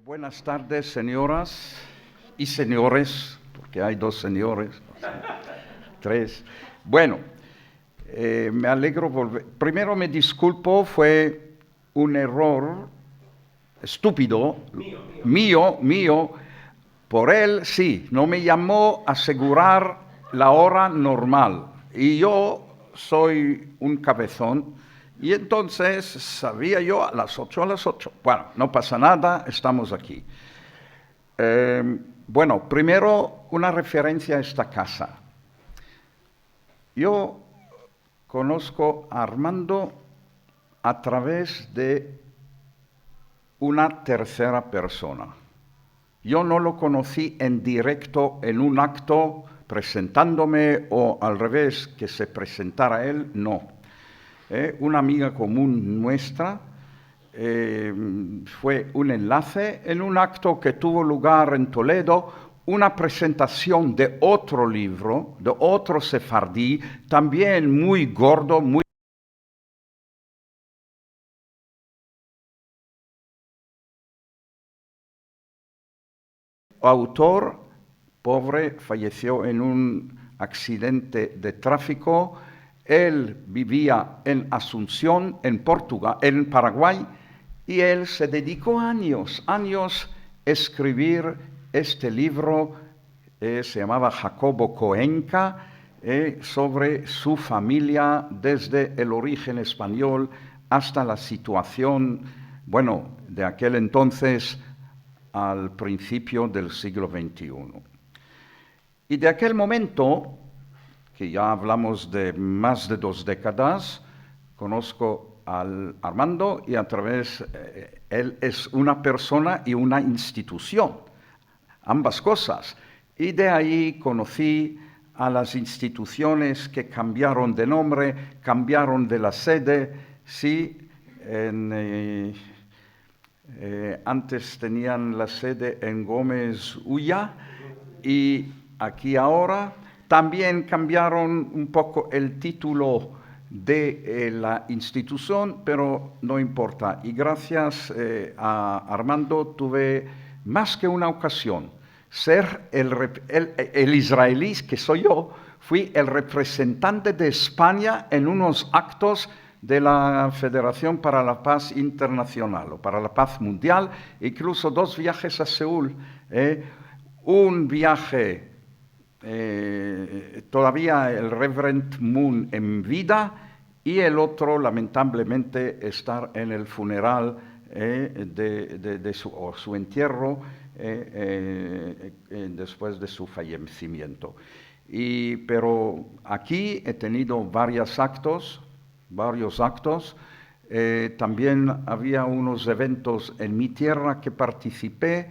Buenas tardes, señoras y señores, porque hay dos señores, tres. Bueno, me alegro volver. Primero me disculpo, fue un error estúpido, mío. Por él, sí, no me llamó a asegurar la hora normal. Y yo soy un cabezón. Y entonces sabía yo a las 8. Bueno, no pasa nada, estamos aquí. Bueno, primero una referencia a esta casa. Yo conozco a Armando a través de una tercera persona. Yo no lo conocí en directo en un acto presentándome o al revés, que se presentara él, no. Una amiga común nuestra fue un enlace en un acto que tuvo lugar en Toledo, una presentación de otro libro, de otro sefardí, también muy gordo, muy autor, pobre, falleció en un accidente de tráfico. Él vivía en Asunción, en Portugal, en Paraguay, y él se dedicó años a escribir este libro, se llamaba Jacobo Coenca, sobre su familia desde el origen español hasta la situación, bueno, de aquel entonces al principio del siglo XXI. Y de aquel momento, que ya hablamos de más de 2 décadas, conozco al Armando y a través, él es una persona y una institución, ambas cosas. Y de ahí conocí a las instituciones que cambiaron de nombre, cambiaron de la sede, sí, antes tenían la sede en Gómez Ulla y aquí ahora también cambiaron un poco el título de la institución, pero no importa. Y gracias a Armando tuve más que una ocasión. Ser el israelí que soy yo, fui el representante de España en unos actos de la Federación para la Paz Internacional o para la Paz Mundial, incluso 2 viajes a Seúl. Un viaje, todavía el Reverend Moon en vida, y el otro, lamentablemente, estar en el funeral de su entierro después de su fallecimiento. Pero aquí he tenido varios actos. También había unos eventos en mi tierra que participé,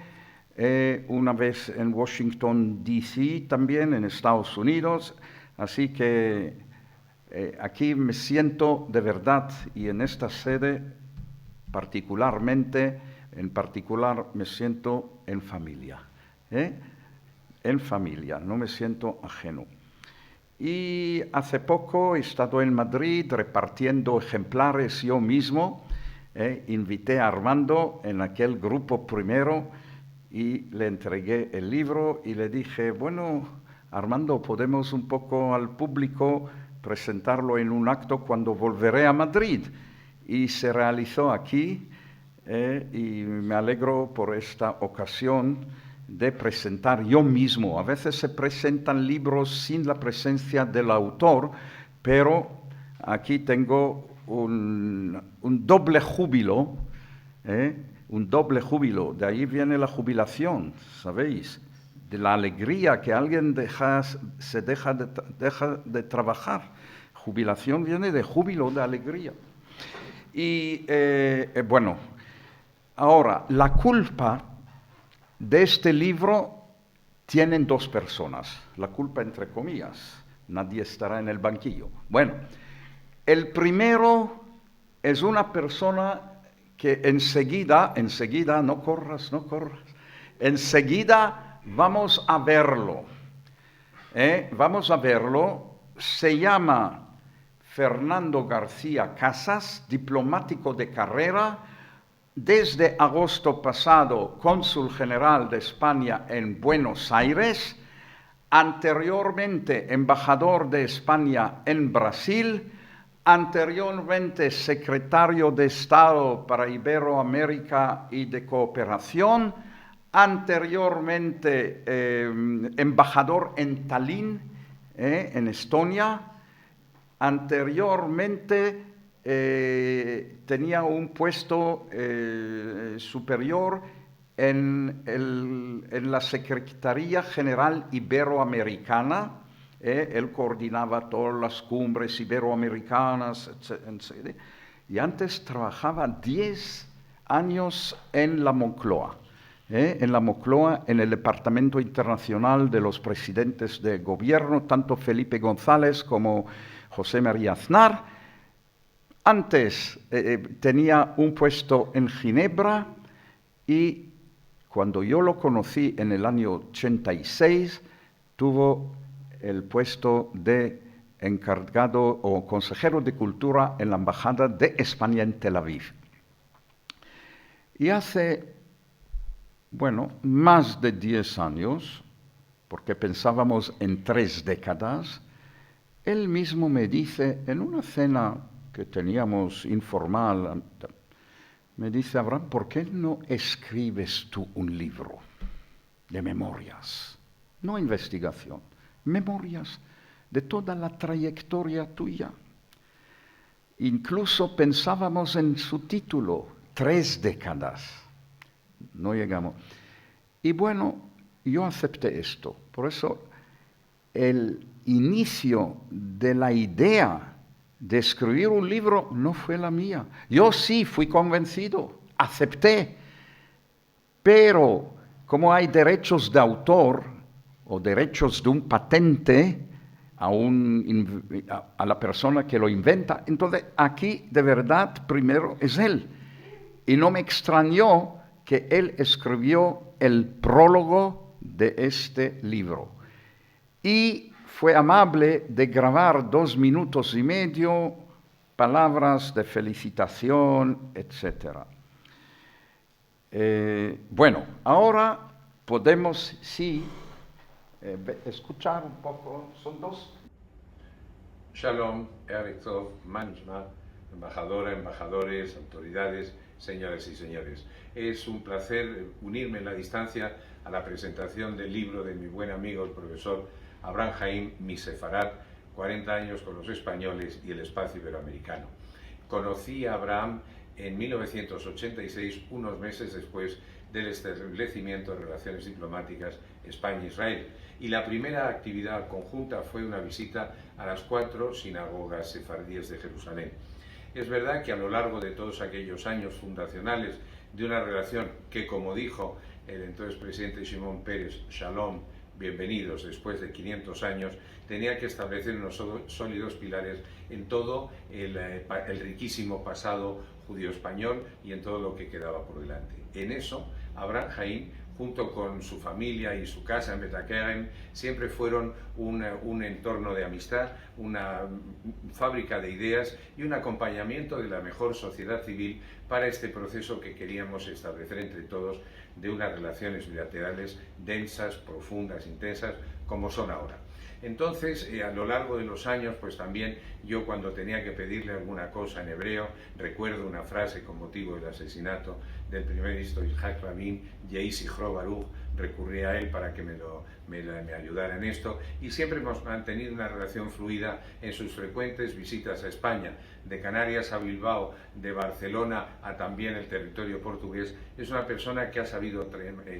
una vez en Washington, D.C., también en Estados Unidos. Así que aquí me siento de verdad, y en esta sede particularmente, me siento en familia. En familia, no me siento ajeno. Y hace poco he estado en Madrid repartiendo ejemplares yo mismo. Invité a Armando en aquel grupo primero y le entregué el libro y le dije, bueno, Armando, podemos un poco al público presentarlo en un acto cuando volveré a Madrid. Y se realizó aquí y me alegro por esta ocasión de presentar yo mismo. A veces se presentan libros sin la presencia del autor, pero aquí tengo un doble júbilo, un doble júbilo. De ahí viene la jubilación, ¿sabéis? De la alegría que alguien deja de trabajar. Jubilación viene de júbilo, de alegría. Y bueno, ahora, la culpa de este libro tienen 2 personas, la culpa entre comillas, nadie estará en el banquillo. Bueno, el primero es una persona que enseguida, no corras, enseguida vamos a verlo, se llama Fernando García Casas, diplomático de carrera, desde agosto pasado cónsul general de España en Buenos Aires, anteriormente embajador de España en Brasil, anteriormente secretario de Estado para Iberoamérica y de Cooperación, anteriormente embajador en Tallinn, en Estonia, anteriormente tenía un puesto superior en la Secretaría General Iberoamericana. Él coordinaba todas las cumbres iberoamericanas, etc. Y antes trabajaba 10 años en la Moncloa. En la Moncloa, en el Departamento Internacional de los Presidentes de Gobierno, tanto Felipe González como José María Aznar. Antes tenía un puesto en Ginebra y cuando yo lo conocí en el año 86, tuvo el puesto de encargado o consejero de Cultura en la Embajada de España en Tel Aviv. Y hace, bueno, más de 10 años, porque pensábamos en 3 décadas, él mismo me dice, en una cena que teníamos informal, me dice: Abraham, ¿por qué no escribes tú un libro de memorias? No investigación, memorias de toda la trayectoria tuya. Incluso pensábamos en su título, 3 décadas. No llegamos. Y bueno, yo acepté esto. Por eso el inicio de la idea de escribir un libro no fue la mía. Yo sí fui convencido, acepté. Pero como hay derechos de autor o derechos de un patente a la persona que lo inventa, entonces aquí de verdad primero es él. Y no me extrañó que él escribió el prólogo de este libro. Y fue amable de grabar 2 minutos y medio, palabras de felicitación, etc. Bueno, ahora podemos, sí, escuchar un poco, son 2. Shalom, Erev Tov, Manishma, embajadora, embajadores, autoridades, señoras y señores. Es un placer unirme en la distancia a la presentación del libro de mi buen amigo, el profesor Abraham Haim, Mi Sefarad, 40 años con los españoles y el espacio iberoamericano. Conocí a Abraham en 1986, unos meses después del establecimiento de relaciones diplomáticas España-Israel, y la primera actividad conjunta fue una visita a las 4 sinagogas sefardíes de Jerusalén. Es verdad que a lo largo de todos aquellos años fundacionales de una relación que, como dijo el entonces presidente Shimon Peres, Shalom, bienvenidos después de 500 años, tenía que establecer unos sólidos pilares en todo el riquísimo pasado judío-español y en todo lo que quedaba por delante. En eso, Abraham Haim, junto con su familia y su casa en Betakerem, siempre fueron un entorno de amistad, una fábrica de ideas y un acompañamiento de la mejor sociedad civil para este proceso que queríamos establecer entre todos de unas relaciones bilaterales densas, profundas, intensas, como son ahora. Entonces, a lo largo de los años, pues también yo, cuando tenía que pedirle alguna cosa en hebreo, recuerdo una frase con motivo del asesinato del primer ministro Yitzhak Rabin, Yehi Zichro Baruch, recurrí a él para que me ayudara en esto, y siempre hemos mantenido una relación fluida en sus frecuentes visitas a España, de Canarias a Bilbao, de Barcelona a también el territorio portugués. Es una persona que ha sabido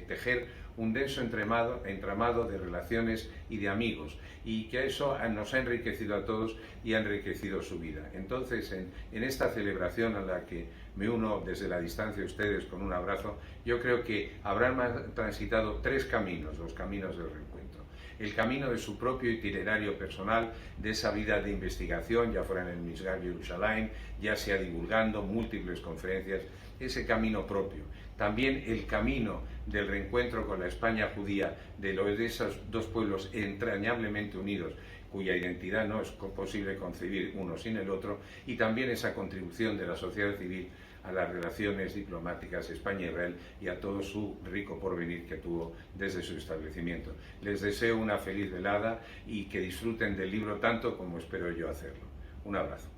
tejer un denso entramado de relaciones y de amigos, y que eso nos ha enriquecido a todos y ha enriquecido su vida. Entonces, en esta celebración a la que me uno desde la distancia a ustedes con un abrazo, yo creo que habrán transitado 3 caminos, los caminos del reencuentro. El camino de su propio itinerario personal, de esa vida de investigación, ya fuera en el Misgar Yerushalayim, ya sea divulgando múltiples conferencias, ese camino propio. También el camino del reencuentro con la España judía, de esos 2 pueblos entrañablemente unidos, cuya identidad no es posible concebir uno sin el otro, y también esa contribución de la sociedad civil a las relaciones diplomáticas España-Israel y a todo su rico porvenir que tuvo desde su establecimiento. Les deseo una feliz velada y que disfruten del libro tanto como espero yo hacerlo. Un abrazo.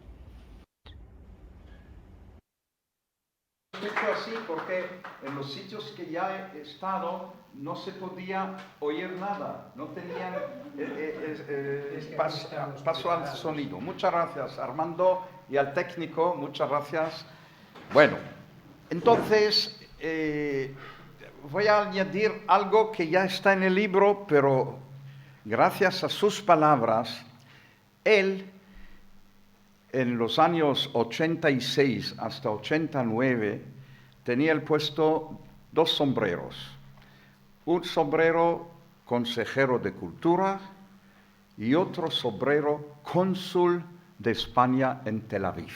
Hecho así porque en los sitios que ya he estado no se podía oír nada, no tenían paso al sonido. Muchas gracias, Armando, y al técnico, muchas gracias. Bueno, entonces voy a añadir algo que ya está en el libro, pero gracias a sus palabras, él en los años 86 hasta 89 tenía el puesto dos sombreros. Un sombrero consejero de cultura y otro sombrero cónsul de España en Tel Aviv.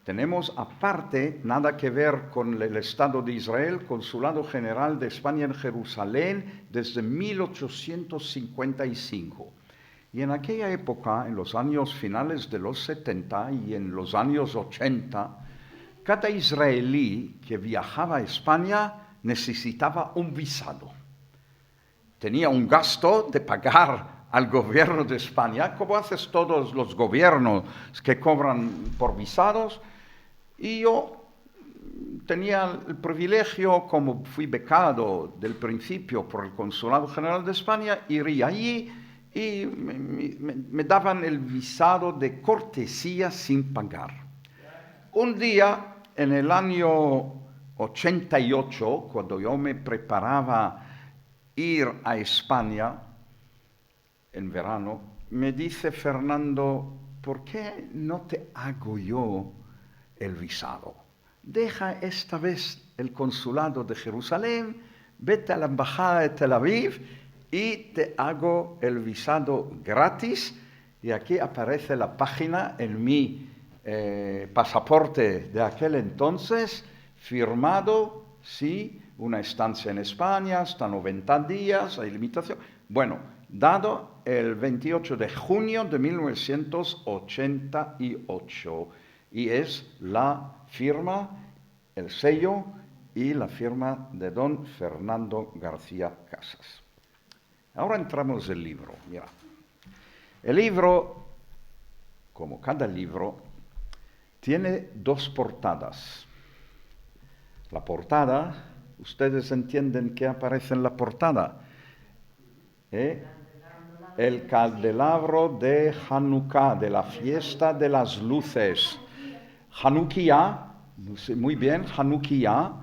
Tenemos aparte nada que ver con el Estado de Israel, Consulado General de España en Jerusalén desde 1855. Y en aquella época, en los años finales de los 70 y en los años 80, cada israelí que viajaba a España necesitaba un visado. Tenía un gasto de pagar al gobierno de España, como haces todos los gobiernos que cobran por visados, y yo tenía el privilegio, como fui becado del principio por el Consulado General de España, iría allí y me daban el visado de cortesía sin pagar. Un día, en el año 88, cuando yo me preparaba ir a España en verano, me dice Fernando, ¿por qué no te hago yo el visado? Deja esta vez el consulado de Jerusalén, vete a la embajada de Tel Aviv y te hago el visado gratis. Y aquí aparece la página en mi pasaporte de aquel entonces, firmado, sí, una estancia en España, hasta 90 días, hay limitación. Bueno, dado el 28 de junio de 1988. Y es la firma, el sello y la firma de don Fernando García Casas. Ahora entramos en el libro. Mira, el libro, como cada libro, tiene dos portadas. La portada, ustedes entienden qué aparece en la portada. El candelabro de Hanukkah, de la fiesta de las luces. Hanukkah, muy bien, Hanukkah.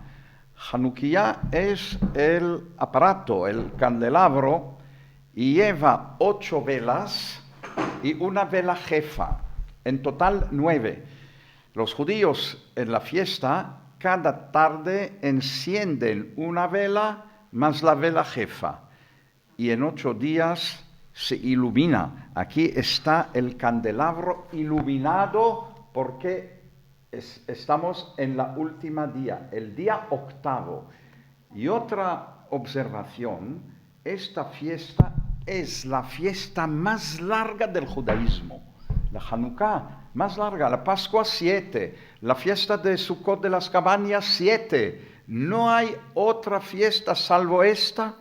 Hanukkah es el aparato, el candelabro, y lleva 8 velas y una vela jefa, en total 9. Los judíos en la fiesta cada tarde encienden una vela más la vela jefa y en 8 días se ilumina. Aquí está el candelabro iluminado porque estamos en la última día, el día 8. Y otra observación, esta fiesta es la fiesta más larga del judaísmo. La Hanukkah, más larga, la Pascua 7, la fiesta de Sukkot de las Cabañas 7. No hay otra fiesta salvo esta,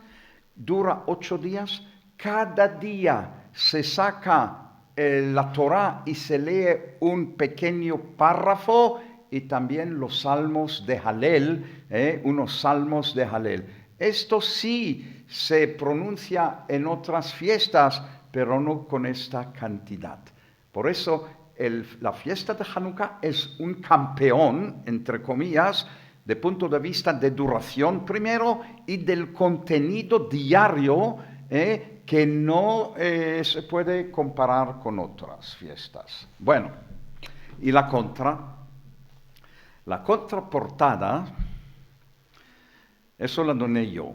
dura 8 días. Cada día se saca la Torá y se lee un pequeño párrafo y también los salmos de Halel, unos salmos de Halel. Esto sí se pronuncia en otras fiestas, pero no con esta cantidad. Por eso la fiesta de Hanukkah es un campeón, entre comillas, de punto de vista de duración primero y del contenido diario, que no se puede comparar con otras fiestas. Bueno, y la contraportada, eso la doné yo,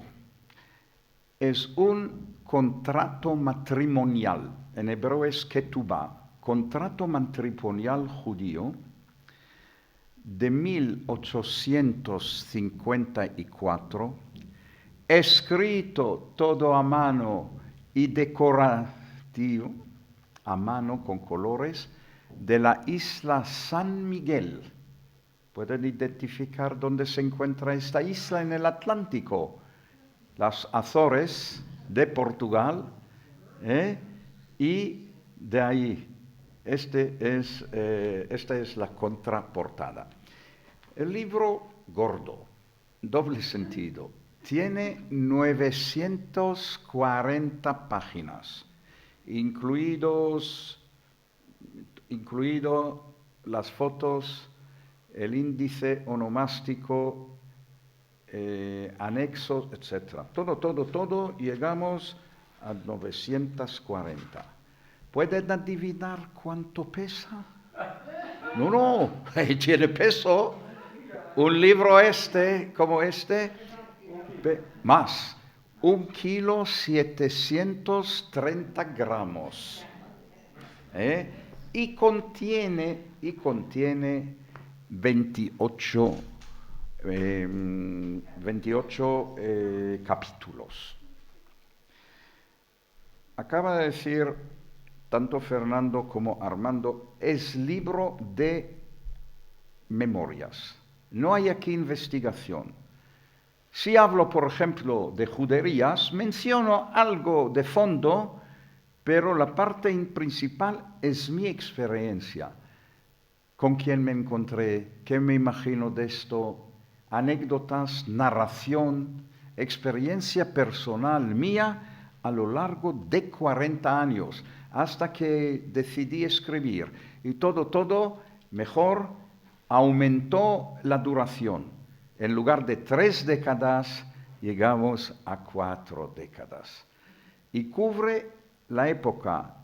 es un contrato matrimonial, en hebreo es ketubá, contrato matrimonial judío de 1854, escrito todo a mano y decorativo, a mano con colores, de la isla San Miguel, Pueden identificar dónde se encuentra esta isla en el Atlántico, las Azores de Portugal, y de ahí, esta es la contraportada. El libro gordo, doble sentido, tiene 940 páginas, incluido las fotos, el índice onomástico, anexos, etc. Todo, llegamos a 940. ¿Pueden adivinar cuánto pesa? No, tiene peso. Un libro como este, más, 1,730 kilogramos. Y contiene 28 capítulos. Acaba de decir tanto Fernando como Armando, es libro de memorias. No hay aquí investigación. Si hablo, por ejemplo, de juderías, menciono algo de fondo, pero la parte principal es mi experiencia. Con quién me encontré, qué me imagino de esto, anécdotas, narración, experiencia personal mía a lo largo de 40 años, hasta que decidí escribir. Y todo, mejor, aumentó la duración. En lugar de 3 décadas, llegamos a 4 décadas. Y cubre la época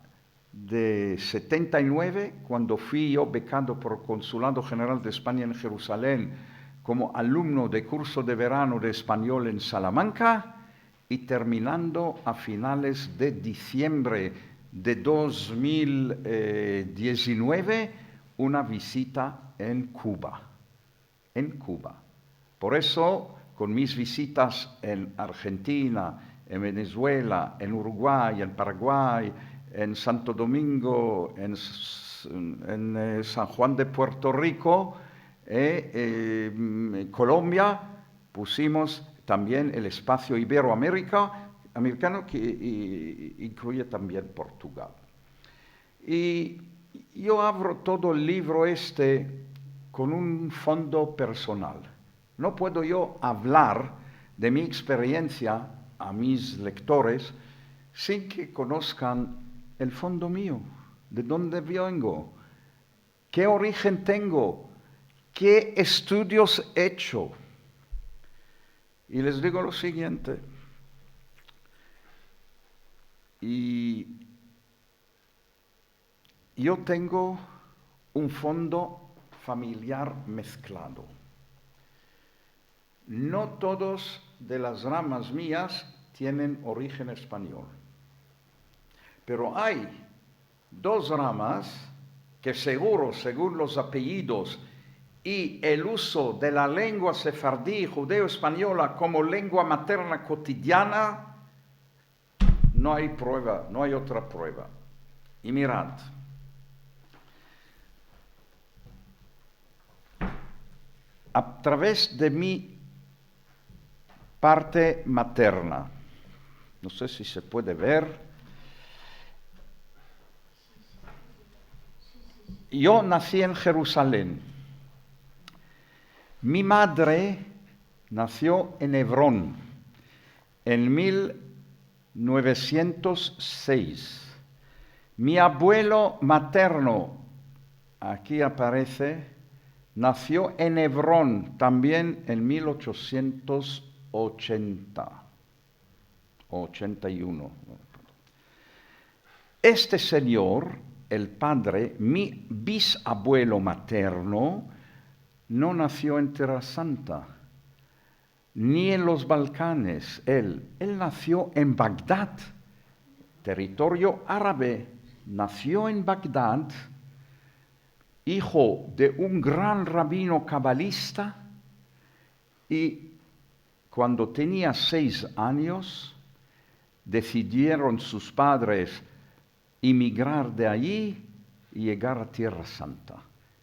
de 79, cuando fui yo becado por el Consulado General de España en Jerusalén como alumno de curso de verano de español en Salamanca, y terminando a finales de diciembre de 2019, una visita en Cuba. Por eso, con mis visitas en Argentina, en Venezuela, en Uruguay, en Paraguay, en Santo Domingo, en San Juan de Puerto Rico, Colombia, pusimos también el espacio iberoamericano que incluye también Portugal. Y yo abro todo el libro con un fondo personal. No puedo yo hablar de mi experiencia a mis lectores sin que conozcan el fondo mío, de dónde vengo, qué origen tengo, qué estudios he hecho. Y les digo lo siguiente, y yo tengo un fondo familiar mezclado. No todos de las ramas mías tienen origen español, pero hay 2 ramas que seguro, según los apellidos y el uso de la lengua sefardí judeo-española como lengua materna cotidiana, no hay prueba, no hay otra prueba. Y mirad, a través de mi parte materna, no sé si se puede ver, yo nací en Jerusalén. Mi madre nació en Hebrón en 1906. Mi abuelo materno, aquí aparece, nació en Hebrón también en 1880 o 81. Este señor, el padre, mi bisabuelo materno, no nació en Tierra Santa, ni en los Balcanes. Él nació en Bagdad, territorio árabe. Nació en Bagdad, hijo de un gran rabino cabalista, y cuando tenía 6 años, decidieron sus padres emigrar de allí y llegar a Tierra Santa.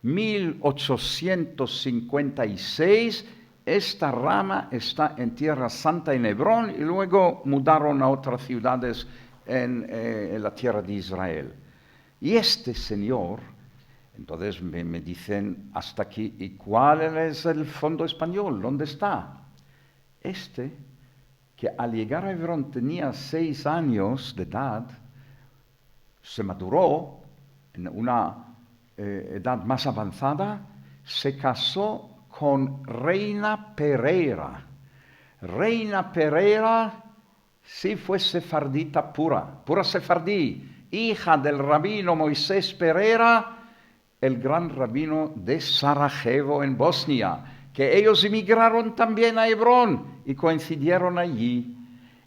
1856, esta rama está en Tierra Santa, en Hebrón, y luego mudaron a otras ciudades en la tierra de Israel. Y este señor, entonces me dicen hasta aquí, ¿y cuál es el fondo español? ¿Dónde está? Este, que al llegar a Hebrón tenía 6 años de edad, se maduró en una edad más avanzada, se casó con Reina Pereira. Reina Pereira sí fue sefardita pura sefardí, hija del rabino Moisés Pereira, el gran rabino de Sarajevo en Bosnia, que ellos emigraron también a Hebrón y coincidieron allí.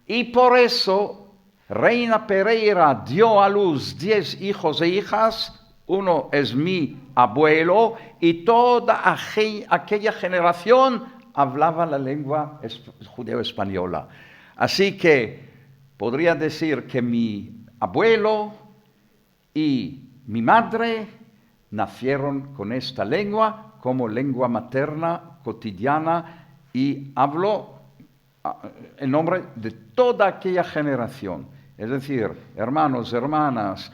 Y por eso Reina Pereira dio a luz 10 hijos e hijas. Uno es mi abuelo, y toda aquella generación hablaba la lengua judeo-española. Así que podría decir que mi abuelo y mi madre nacieron con esta lengua como lengua materna cotidiana, y hablo en nombre de toda aquella generación. Es decir, hermanos, hermanas,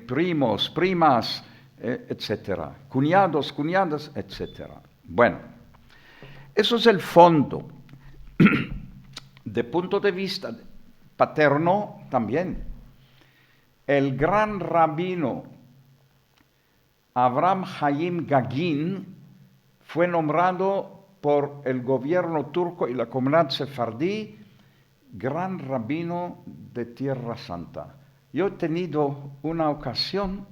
primos, primas, etcétera, cuñados, cuñadas, etcétera. Bueno, eso es el fondo. De punto de vista paterno también, el gran rabino Avraham Haim Gagin fue nombrado por el gobierno turco y la comunidad sefardí gran rabino de Tierra Santa. Yo he tenido una ocasión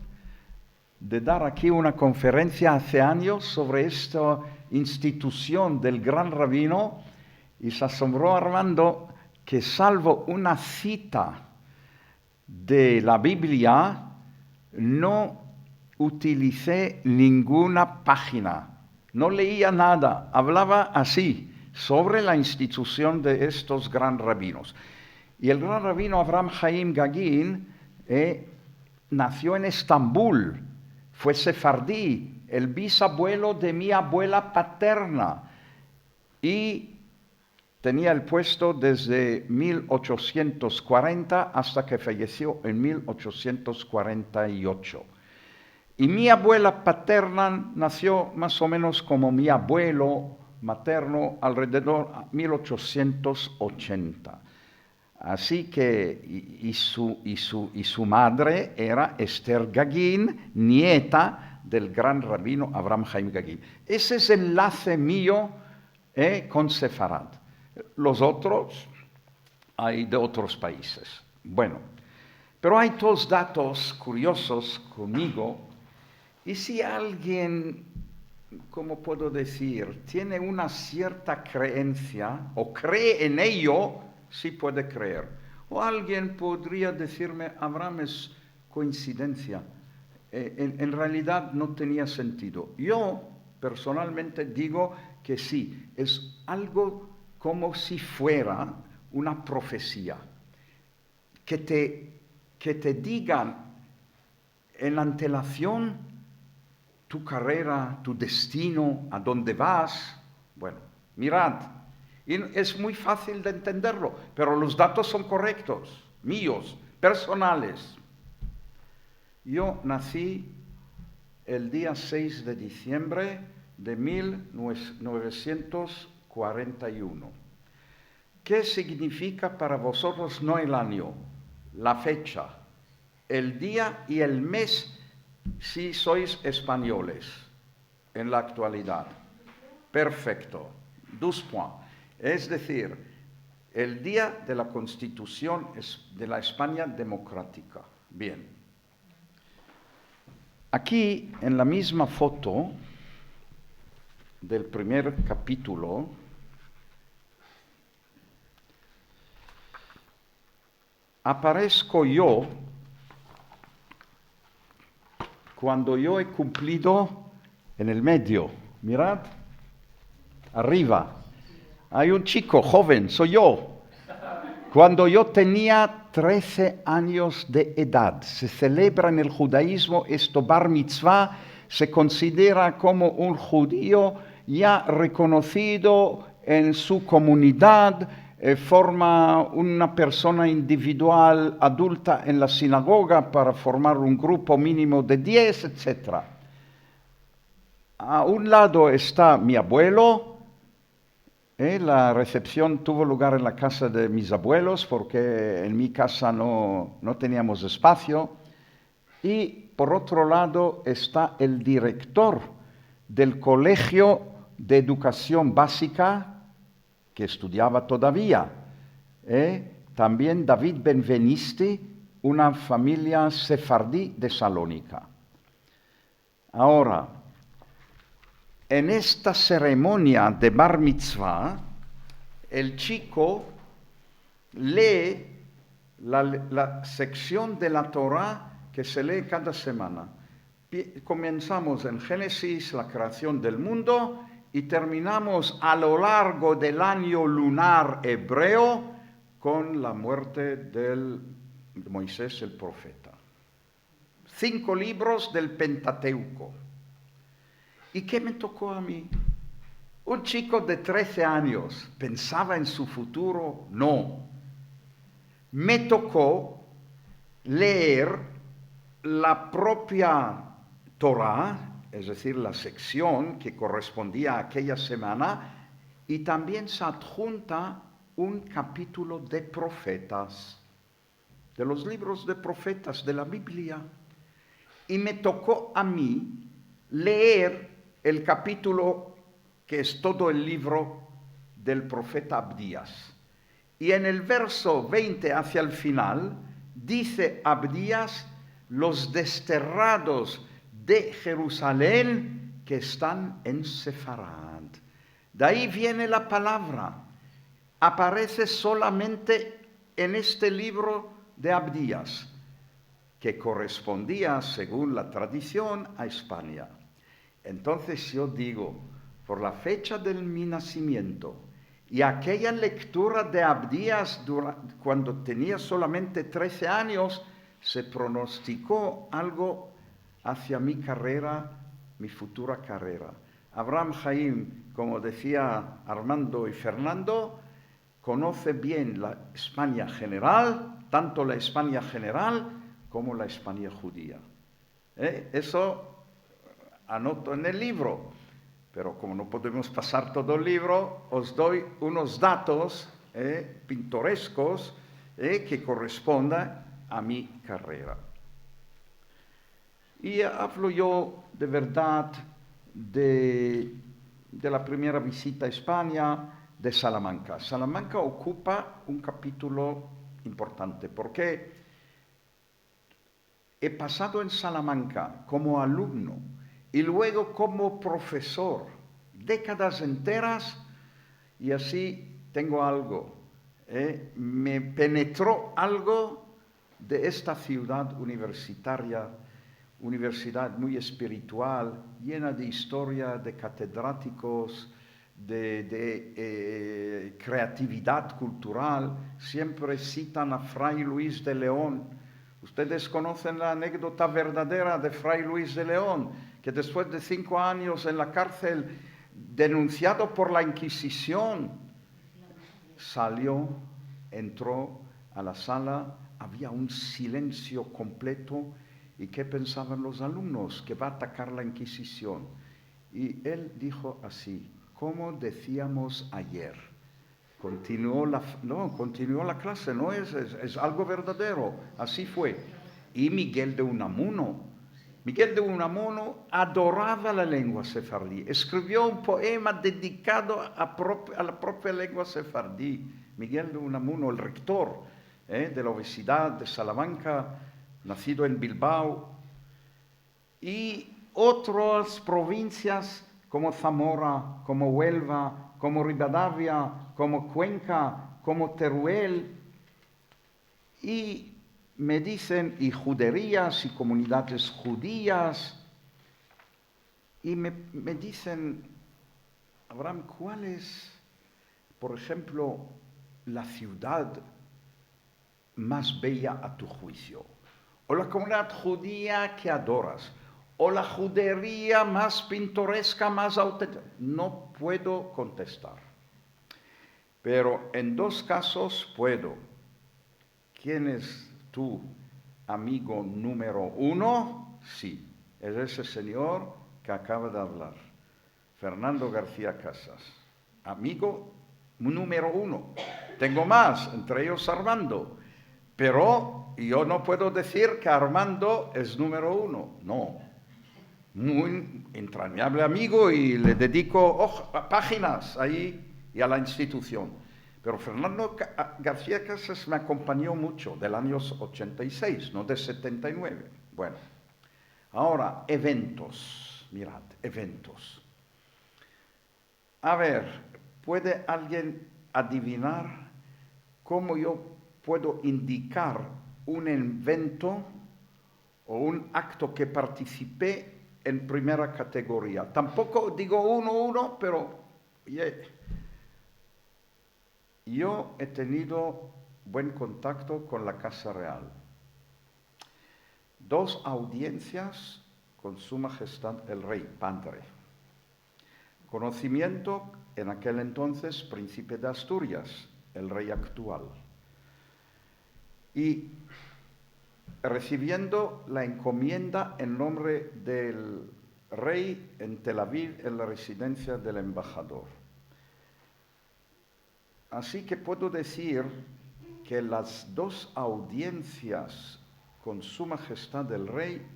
de dar aquí una conferencia hace años sobre esta institución del gran rabino, y se asombró Armando que, salvo una cita de la Biblia, no utilicé ninguna página, no leía nada, hablaba así sobre la institución de estos gran rabinos. Y el gran rabino Avraham Haim Gagin nació en Estambul, fue sefardí, el bisabuelo de mi abuela paterna, y tenía el puesto desde 1840 hasta que falleció en 1848. Y mi abuela paterna nació más o menos como mi abuelo materno, alrededor de 1880. Así que, y su madre era Esther Gagin, nieta del gran rabino Avraham Haim Gagin. Ese es el enlace mío con Sefarad. Los otros hay de otros países. Bueno, pero hay 2 datos curiosos conmigo, y si alguien, ¿cómo puedo decir?, tiene una cierta creencia o cree en ello, sí puede creer. O alguien podría decirme, Abraham, es coincidencia. En realidad no tenía sentido. Yo personalmente digo que sí, es algo como si fuera una profecía. Que te digan en antelación tu carrera, tu destino, a dónde vas. Bueno, mirad, y es muy fácil de entenderlo, pero los datos son correctos, míos, personales. Yo nací el día 6 de diciembre de 1941. ¿Qué significa para vosotros no el año, la fecha, el día y el mes si sois españoles en la actualidad? Perfecto, 2 points. Es decir, el día de la Constitución de la España democrática. Bien. Aquí, en la misma foto del primer capítulo, aparezco yo cuando yo he cumplido en el medio. Mirad, arriba. Hay un chico joven, soy yo. Cuando yo tenía 13 años de edad, se celebra en el judaísmo esto bar mitzvah se considera como un judío ya reconocido en su comunidad, forma una persona individual adulta en la sinagoga para formar un grupo mínimo de 10, etc. A un lado está mi abuelo. La recepción tuvo lugar en la casa de mis abuelos porque en mi casa no teníamos espacio. Y por otro lado está el director del Colegio de Educación Básica, que estudiaba todavía. También David Benvenisti, una familia sefardí de Salónica. Ahora, en esta ceremonia de Bar Mitzvah, el chico lee la sección de la Torá que se lee cada semana. Comenzamos en Génesis, la creación del mundo, y terminamos a lo largo del año lunar hebreo con la muerte de Moisés el profeta. 5 libros del Pentateuco. ¿Y qué me tocó a mí? Un chico de 13 años, ¿pensaba en su futuro? No. Me tocó leer la propia Torá, es decir, la sección que correspondía a aquella semana, y también se adjunta un capítulo de profetas, de los libros de profetas de la Biblia. Y me tocó a mí leer el capítulo que es todo el libro del profeta Abdías. Y en el verso 20 hacia el final, dice Abdías: los desterrados de Jerusalén que están en Sefarad. De ahí viene la palabra. Aparece solamente en este libro de Abdías, que correspondía, según la tradición, a España. Entonces yo digo, por la fecha de mi nacimiento y aquella lectura de Abdías cuando tenía solamente 13 años, se pronosticó algo hacia mi carrera, mi futura carrera. Abraham Jaim, como decía Armando y Fernando, conoce bien la España general, tanto la España general como la España judía. Eso anoto en el libro, pero como no podemos pasar todo el libro, os doy unos datos pintorescos que correspondan a mi carrera. Y hablo yo de verdad de la primera visita a España, de Salamanca. Salamanca ocupa un capítulo importante porque he pasado en Salamanca como alumno y luego como profesor décadas enteras, y así tengo algo. Me penetró algo de esta ciudad universitaria, universidad muy espiritual, llena de historia, de catedráticos, de creatividad cultural. Siempre citan a Fray Luis de León. Ustedes conocen la anécdota verdadera de Fray Luis de León, que después de 5 años en la cárcel, denunciado por la Inquisición, salió, entró a la sala, había un silencio completo. ¿Y qué pensaban los alumnos? Que va a atacar la Inquisición. Y él dijo así: como decíamos ayer. Continuó la clase, no es algo verdadero, así fue. Y Miguel de Unamuno adoraba la lengua sefardí, escribió un poema dedicado a la propia lengua sefardí. Miguel de Unamuno, el rector de la Universidad de Salamanca, nacido en Bilbao, y otras provincias como Zamora, como Huelva, como Rivadavia, como Cuenca, como Teruel, y me dicen, y juderías y comunidades judías, y me dicen: Abraham, ¿cuál es, por ejemplo, la ciudad más bella a tu juicio? O la comunidad judía que adoras, o la judería más pintoresca, más auténtica. No puedo contestar. Pero en dos casos puedo. ¿Quién es tu amigo número uno? Sí, es ese señor que acaba de hablar, Fernando García Casas. Amigo número uno. Tengo más, entre ellos Armando. Pero yo no puedo decir que Armando es número uno. No. Muy entrañable amigo y le dedico páginas ahí y a la institución. Pero Fernando García Casas me acompañó mucho, del año 86, no de 79. Bueno, ahora, eventos. Mirad, eventos. A ver, ¿puede alguien adivinar cómo yo puedo indicar un evento o un acto que participé en primera categoría? Tampoco digo uno, pero yo he tenido buen contacto con la Casa Real. 2 audiencias con Su Majestad el Rey Padre. Conocimiento en aquel entonces Príncipe de Asturias, el rey actual. Y recibiendo la encomienda en nombre del rey en Tel Aviv, en la residencia del embajador. Así que puedo decir que las 2 audiencias con Su Majestad el Rey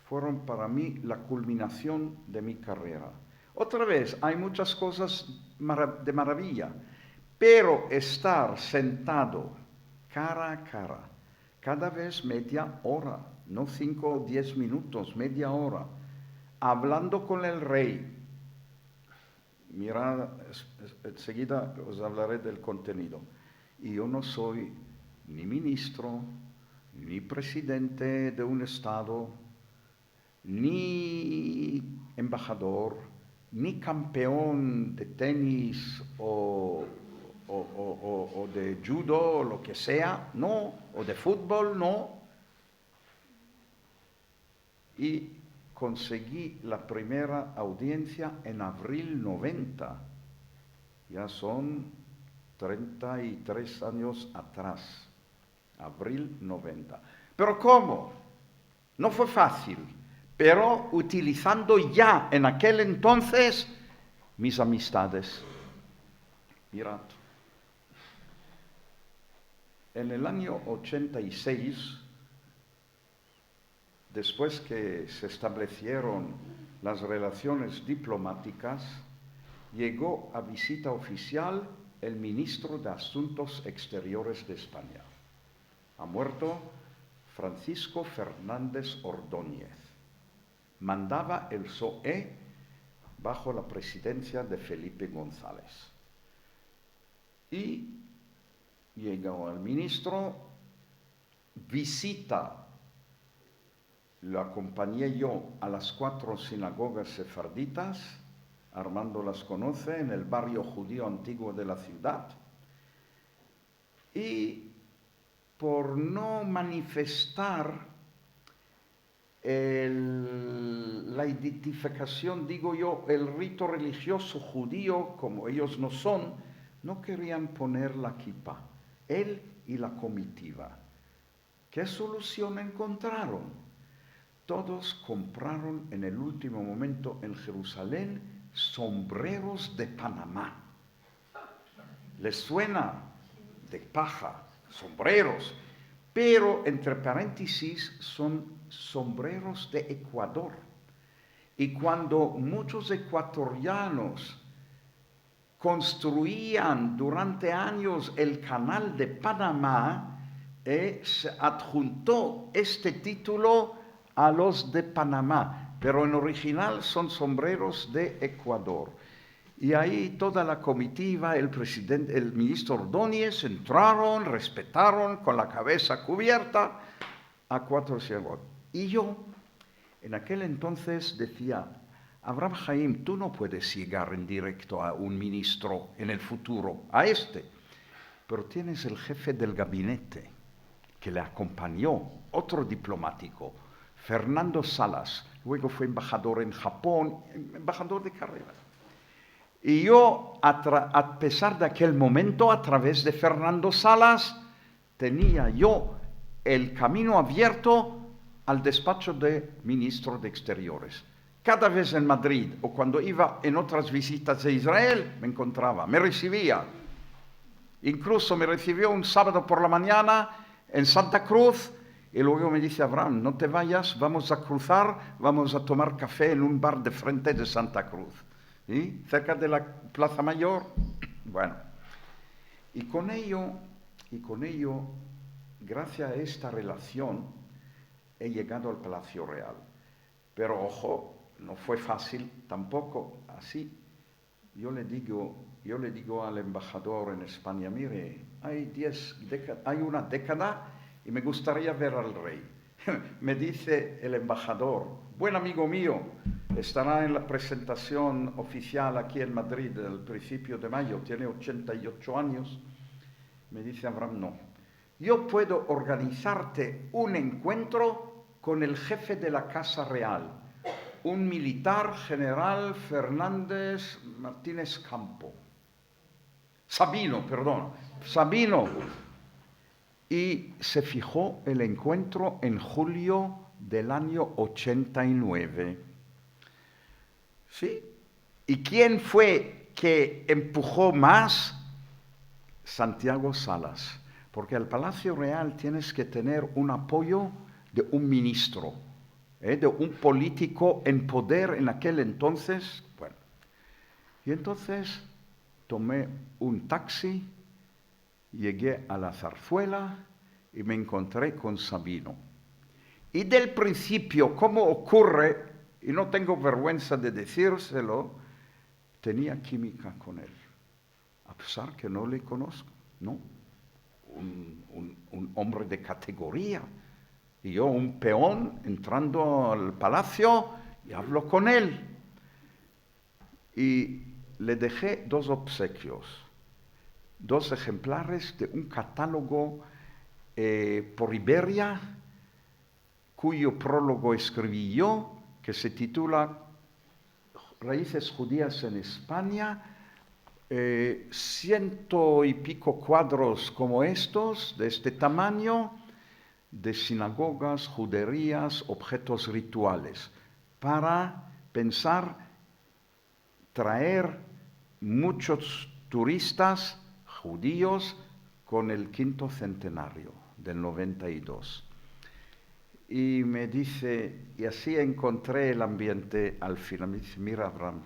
fueron para mí la culminación de mi carrera. Otra vez, hay muchas cosas de maravilla, pero estar sentado cara a cara, cada vez media hora, no 5 o 10 minutos, media hora, hablando con el rey. Mirad, enseguida os hablaré del contenido. Y yo no soy ni ministro, ni presidente de un estado, ni embajador, ni campeón de tenis o de judo o lo que sea, no, o de fútbol, no. Y conseguí la primera audiencia en abril 90. Ya son 33 años atrás. Abril 90. ¿Pero cómo? No fue fácil, pero utilizando ya en aquel entonces mis amistades. Mirad. En el año 86, después que se establecieron las relaciones diplomáticas, llegó a visita oficial el ministro de Asuntos Exteriores de España. Ha muerto Francisco Fernández Ordóñez. Mandaba el PSOE bajo la presidencia de Felipe González. Y llegó el ministro, visita, lo acompañé yo a las 4 sinagogas sefarditas, Armando las conoce, en el barrio judío antiguo de la ciudad, y por no manifestar la identificación, digo yo, el rito religioso judío, como ellos no son, no querían poner la kippah, él y la comitiva. ¿Qué solución encontraron? Todos compraron en el último momento en Jerusalén sombreros de Panamá. ¿Les suena? De paja, sombreros. Pero, entre paréntesis, son sombreros de Ecuador. Y cuando muchos ecuatorianos construían durante años el canal de Panamá, se adjuntó este título a los de Panamá, pero en original son sombreros de Ecuador. Y ahí toda la comitiva, el ministro Ordóñez, entraron, respetaron con la cabeza cubierta a 4 sinagogas. Y yo, en aquel entonces, decía, Abraham Jaim, tú no puedes llegar en directo a un ministro en el futuro, a este, pero tienes el jefe del gabinete que le acompañó, otro diplomático, Fernando Salas. Luego fue embajador en Japón, embajador de carrera. Y yo, a pesar de aquel momento, a través de Fernando Salas, tenía yo el camino abierto al despacho de ministro de Exteriores. Cada vez en Madrid o cuando iba en otras visitas de Israel, me encontraba, me recibía. Incluso me recibió un sábado por la mañana en Santa Cruz y luego me dice: Abraham, no te vayas, vamos a cruzar, vamos a tomar café en un bar de frente de Santa Cruz, ¿sí? Cerca de la Plaza Mayor. Bueno, y con ello, gracias a esta relación, he llegado al Palacio Real. Pero ojo, no fue fácil tampoco así. Yo le digo al embajador en España: mire, hay una década y me gustaría ver al rey. Me dice el embajador, buen amigo mío, estará en la presentación oficial aquí en Madrid el principio de mayo, tiene 88 años. Me dice Abraham: no, yo puedo organizarte un encuentro con el jefe de la Casa Real, un militar, general Fernández Martínez Campo. Sabino. Y se fijó el encuentro en julio del año 89. ¿Sí? ¿Y quién fue que empujó más? Santiago Salas. Porque al Palacio Real tienes que tener un apoyo de un ministro, de un político en poder en aquel entonces. Bueno, y entonces tomé un taxi, llegué a la Zarzuela y me encontré con Sabino. Y del principio, como ocurre, y no tengo vergüenza de decírselo, tenía química con él, a pesar que no le conozco, ¿no? Un hombre de categoría. Y yo, un peón, entrando al palacio, y hablo con él. Y le dejé 2 obsequios, 2 ejemplares de un catálogo por Iberia, cuyo prólogo escribí yo, que se titula Raíces judías en España. 100 y pico cuadros como estos, de este tamaño, de sinagogas, juderías, objetos rituales, para pensar traer muchos turistas judíos con el 5º centenario del 92. Y me dice, y así encontré el ambiente al final. Me dice: mira, Abraham,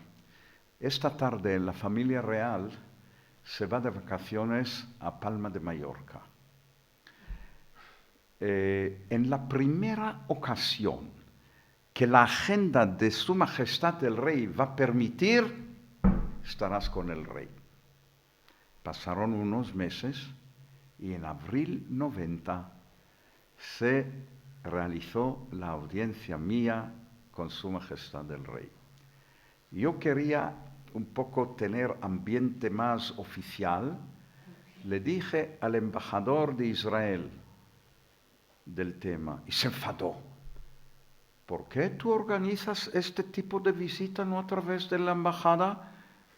esta tarde la familia real se va de vacaciones a Palma de Mallorca. En la primera ocasión que la agenda de Su Majestad el Rey va a permitir, estarás con el Rey. Pasaron unos meses y en abril 90 se realizó la audiencia mía con Su Majestad el Rey. Yo quería un poco tener ambiente más oficial. Le dije al embajador de Israel del tema y se enfadó. ¿Por qué tú organizas este tipo de visita no a través de la embajada?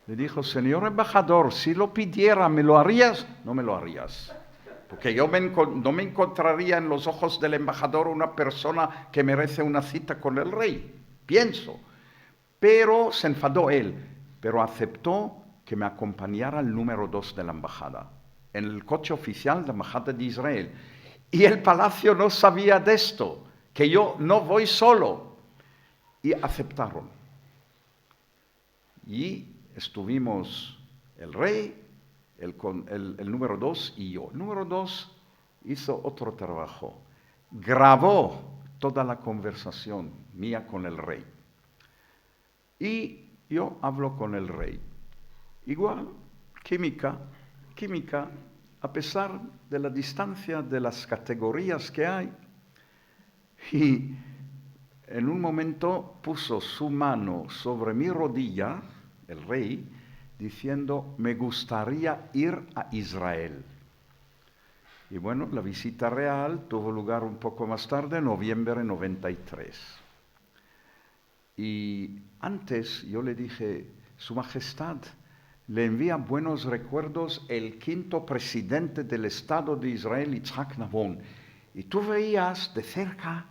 Le dijo: señor embajador, si lo pidiera, ¿me lo harías? No me lo harías. Porque yo no me encontraría en los ojos del embajador una persona que merece una cita con el rey. Pienso. Pero se enfadó él, pero aceptó que me acompañara el número 2 de la embajada, en el coche oficial de la embajada de Israel. Y el palacio no sabía de esto, que yo no voy solo. Y aceptaron. Y estuvimos el rey, el número 2 y yo. El número 2 hizo otro trabajo. Grabó toda la conversación mía con el rey. Y yo hablo con el rey. Igual, química, a pesar de la distancia de las categorías que hay. Y en un momento puso su mano sobre mi rodilla, el rey, diciendo: me gustaría ir a Israel. Y bueno, la visita real tuvo lugar un poco más tarde, en noviembre de 93. Y antes yo le dije, Su Majestad, le envía buenos recuerdos el quinto presidente del Estado de Israel, Yitzhak Nabón. Y tú veías de cerca,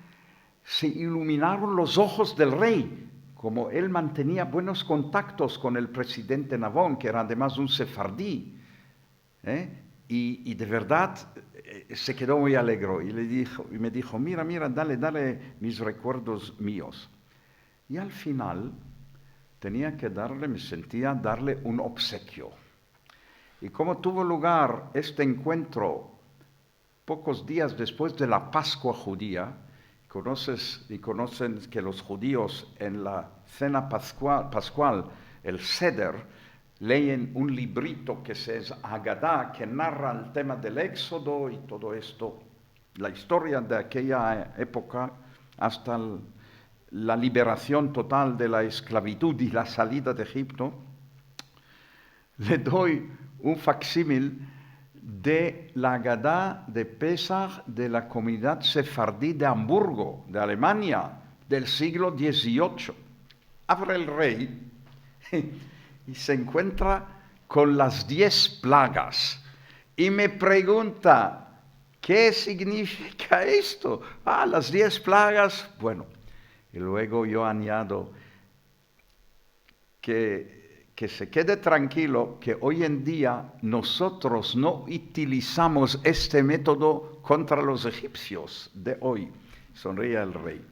se iluminaron los ojos del rey, como él mantenía buenos contactos con el presidente Nabón, que era además un sefardí. Y de verdad se quedó muy alegre y me dijo, mira, dale mis recuerdos míos. Y al final me sentía darle un obsequio. Y como tuvo lugar este encuentro pocos días después de la Pascua judía, conocen que los judíos en la cena pascual, el Seder, leen un librito que es Agadá, que narra el tema del Éxodo y todo esto, la historia de aquella época hasta la liberación total de la esclavitud y la salida de Egipto. Le doy un facsímil de la Agadá de Pesach de la comunidad sefardí de Hamburgo, de Alemania, del siglo XVIII. Abre el rey y se encuentra con las 10 plagas y me pregunta, ¿qué significa esto? Las 10 plagas. Bueno, y luego yo añado que se quede tranquilo que hoy en día nosotros no utilizamos este método contra los egipcios de hoy. Sonríe el rey.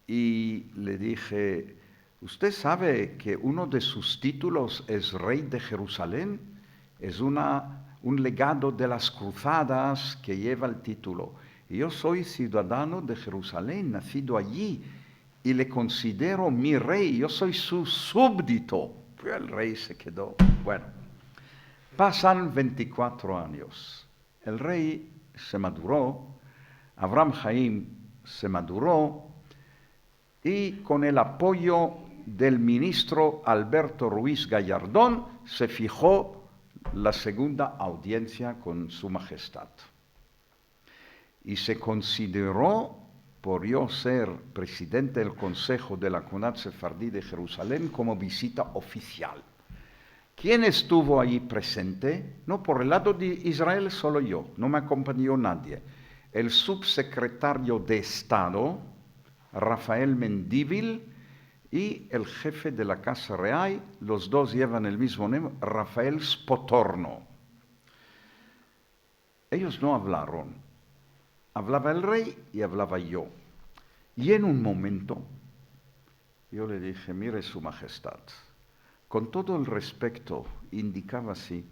Y le dije, ¿usted sabe que uno de sus títulos es rey de Jerusalén? Es un legado de las cruzadas que lleva el título. Y yo soy ciudadano de Jerusalén, nacido allí, y le considero mi rey, yo soy su súbdito. Pero el rey se quedó. Bueno, pasan 24 años. El rey se maduró, Abraham Jaim se maduró, y con el apoyo del ministro Alberto Ruiz Gallardón se fijó la segunda audiencia con Su Majestad. Y se consideró, por yo ser presidente del Consejo de la Comunidad Sefardí de Jerusalén, como visita oficial. ¿Quién estuvo ahí presente? No, por el lado de Israel solo yo, no me acompañó nadie. El subsecretario de Estado, Rafael Mendívil, y el jefe de la Casa Real, los dos llevan el mismo nombre, Rafael Spotorno. Ellos no hablaron. Hablaba el rey y hablaba yo. Y en un momento yo le dije, mire Su Majestad, con todo el respeto, indicaba así,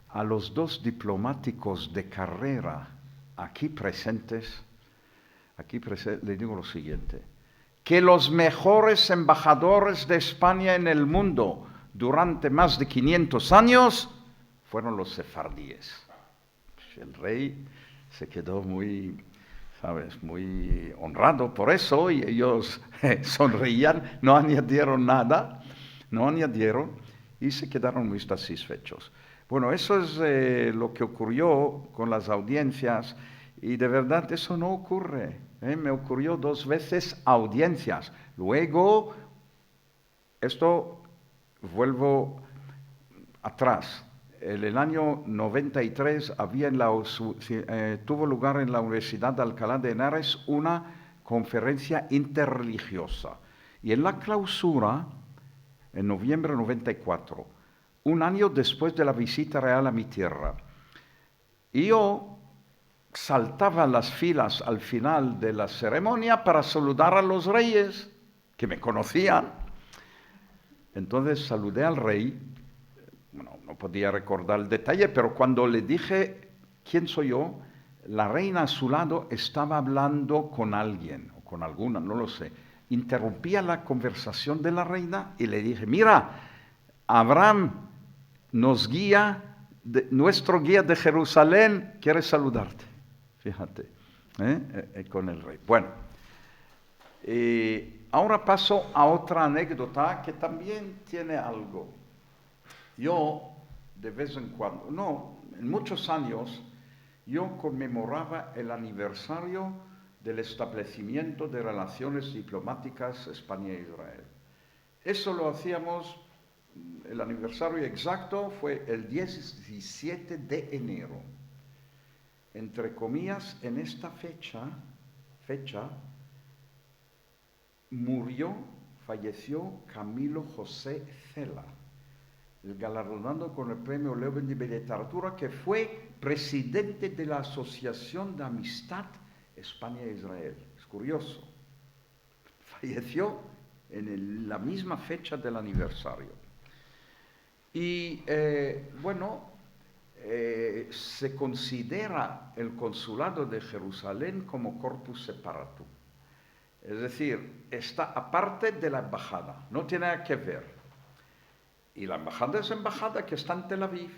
a los dos diplomáticos de carrera aquí presentes, le digo lo siguiente, que los mejores embajadores de España en el mundo durante más de 500 años fueron los sefardíes. El rey se quedó muy honrado por eso, y ellos sonreían, no añadieron nada, y se quedaron muy satisfechos. Bueno, eso es lo que ocurrió con las audiencias, y de verdad eso no ocurre. Me ocurrió 2 veces audiencias. Luego, esto vuelvo atrás. En el año 93 tuvo lugar en la Universidad de Alcalá de Henares una conferencia interreligiosa. Y en la clausura, en noviembre de 94, un año después de la visita real a mi tierra, yo saltaba las filas al final de la ceremonia para saludar a los reyes, que me conocían. Entonces saludé al rey. Bueno, no podía recordar el detalle, pero cuando le dije quién soy yo, la reina a su lado estaba hablando con alguien, o con alguna, no lo sé. Interrumpía la conversación de la reina y le dije, mira, Abraham nos guía, nuestro guía de Jerusalén quiere saludarte. Fíjate, con el rey. Bueno, ahora paso a otra anécdota que también tiene algo. Yo, de vez en cuando, en muchos años, yo conmemoraba el aniversario del establecimiento de relaciones diplomáticas España-Israel. Eso lo hacíamos, el aniversario exacto fue el 17 de enero. Entre comillas, en esta fecha falleció Camilo José Cela, el galardonado con el premio Leoben de Literatura, que fue presidente de la Asociación de Amistad España-Israel. Es curioso. Falleció en la misma fecha del aniversario. Y se considera el consulado de Jerusalén como corpus separatum. Es decir, está aparte de la embajada, no tiene nada que ver. Y la embajada es embajada que está en Tel Aviv.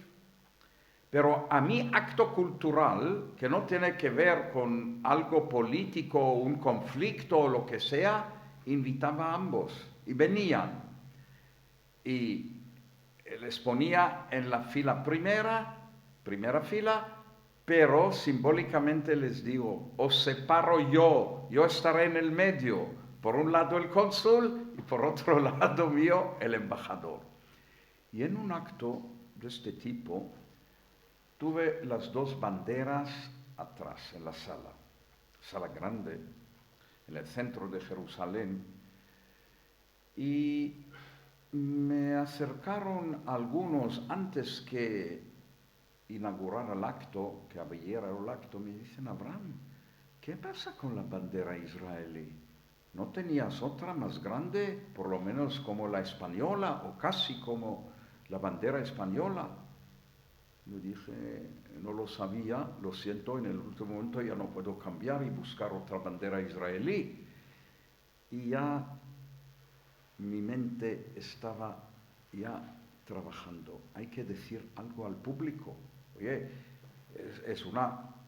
Pero a mi acto cultural, que no tiene que ver con algo político, un conflicto o lo que sea, invitaba a ambos y venían. Y les ponía en la fila primera fila, pero simbólicamente les digo, os separo yo estaré en el medio, por un lado el cónsul y por otro lado mío el embajador. Y en un acto de este tipo tuve las dos banderas atrás en la sala grande, en el centro de Jerusalén, y me acercaron algunos antes que inaugurar el acto, que abriera el acto, me dicen, Abraham, ¿qué pasa con la bandera israelí? ¿No tenías otra más grande, por lo menos como la española, o casi como la bandera española? Yo dije, no lo sabía, lo siento, en el último momento ya no puedo cambiar y buscar otra bandera israelí. Y ya mi mente estaba ya trabajando. Hay que decir algo al público. Oye,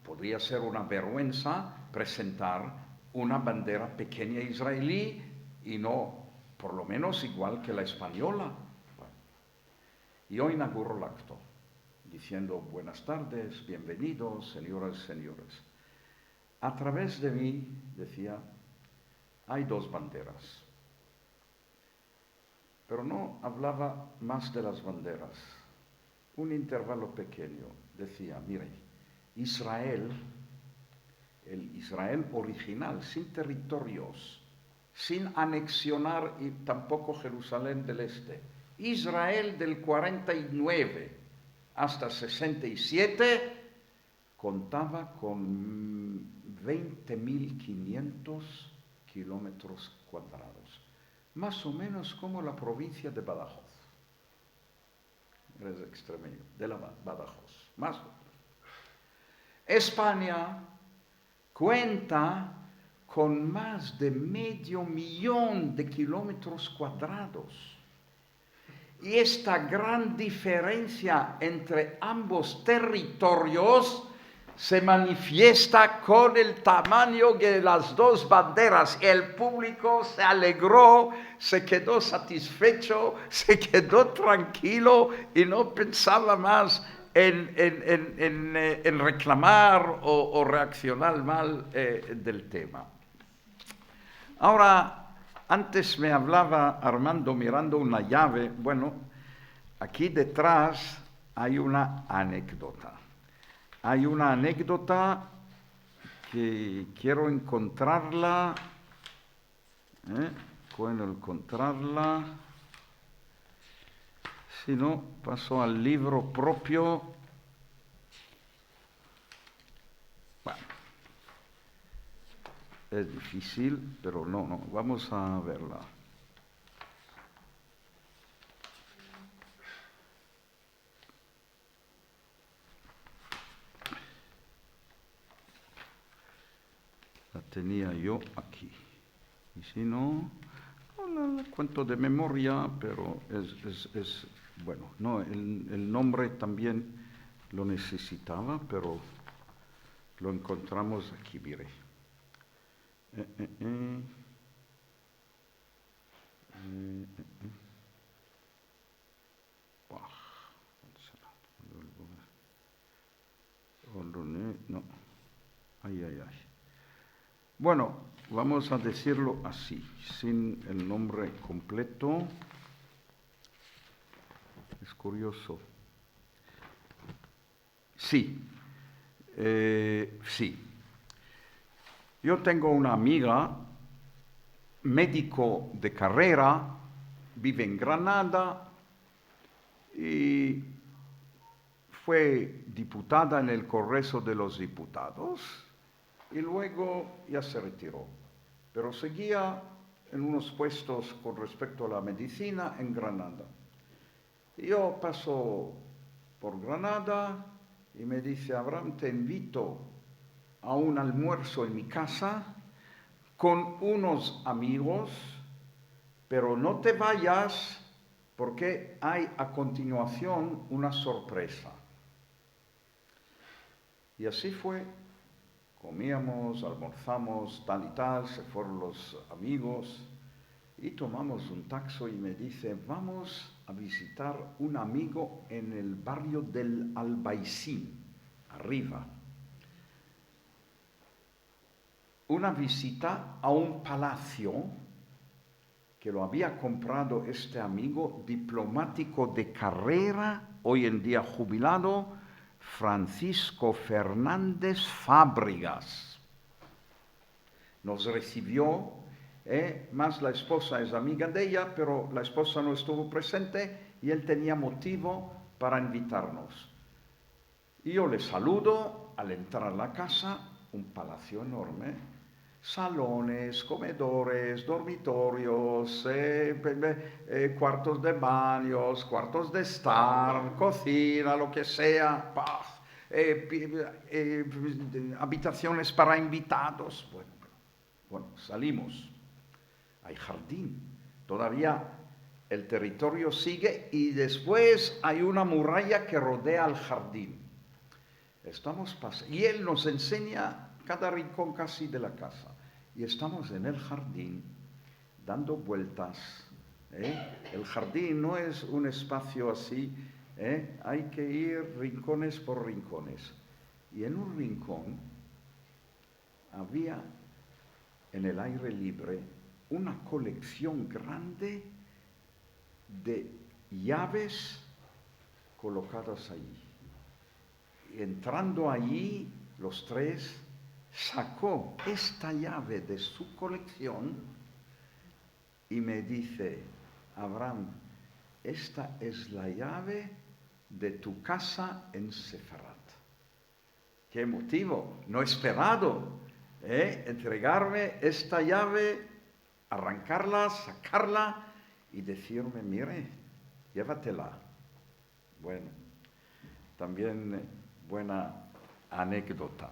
podría ser una vergüenza presentar una bandera pequeña israelí y no, por lo menos igual que la española. Bueno, yo inauguro el acto diciendo buenas tardes, bienvenidos, señoras y señores. A través de mí, decía, hay dos banderas. Pero no hablaba más de las banderas. Un intervalo pequeño. Decía, mire, Israel, el Israel original, sin territorios, sin anexionar y tampoco Jerusalén del Este. Israel del 49 hasta 67 contaba con 20.500 kilómetros cuadrados, más o menos como la provincia de Badajoz. Es extremeño, de la Badajoz, más o menos. España cuenta con más de 500.000 de kilómetros cuadrados. Y esta gran diferencia entre ambos territorios se manifiesta con el tamaño de las dos banderas. El público se alegró, se quedó satisfecho, se quedó tranquilo y no pensaba más en reclamar o reaccionar mal del tema. Ahora, antes me hablaba Armando mirando una llave. Bueno, aquí detrás hay una anécdota. Hay una anécdota que quiero encontrarla. Puedo encontrarla. Si no, paso al libro propio. Bueno, es difícil, pero no, vamos a verla. La tenía yo aquí. Y si no, la cuento de memoria, pero es bueno, no, el nombre también lo necesitaba, pero lo encontramos aquí, mire. No. Ay, ay, ay. Bueno, vamos a decirlo así, sin el nombre completo. Es curioso. Sí. Sí. Yo tengo una amiga, médico de carrera, vive en Granada y fue diputada en el Congreso de los Diputados y luego ya se retiró, pero seguía en unos puestos con respecto a la medicina en Granada. Y yo paso por Granada y me dice: Abraham, te invito a un almuerzo en mi casa con unos amigos, pero no te vayas porque hay a continuación una sorpresa. Y así fue. Comíamos, almorzamos, tal y tal, se fueron los amigos y tomamos un taxi y me dice: vamos a visitar un amigo en el barrio del Albaicín, arriba. Una visita a un palacio que lo había comprado este amigo diplomático de carrera, hoy en día jubilado, Francisco Fernández Fábregas. Nos recibió, más la esposa es amiga de ella, pero la esposa no estuvo presente y él tenía motivo para invitarnos. Y yo le saludo al entrar a la casa, un palacio enorme, salones, comedores, dormitorios, cuartos de baños, cuartos de estar, cocina, lo que sea, habitaciones para invitados. Bueno, salimos. Hay jardín. Todavía el territorio sigue y después hay una muralla que rodea el jardín. Estamos pasando y él nos enseña cada rincón casi de la casa. Y estamos en el jardín dando vueltas. El jardín no es un espacio así, hay que ir rincones por rincones. Y en un rincón había en el aire libre una colección grande de llaves colocadas allí. Y entrando allí, los tres, sacó esta llave de su colección y me dice: Abraham, esta es la llave de tu casa en Sefarat. ¡Qué motivo! No esperado, entregarme esta llave, arrancarla, sacarla y decirme: mire, llévatela. Bueno, también buena anécdota.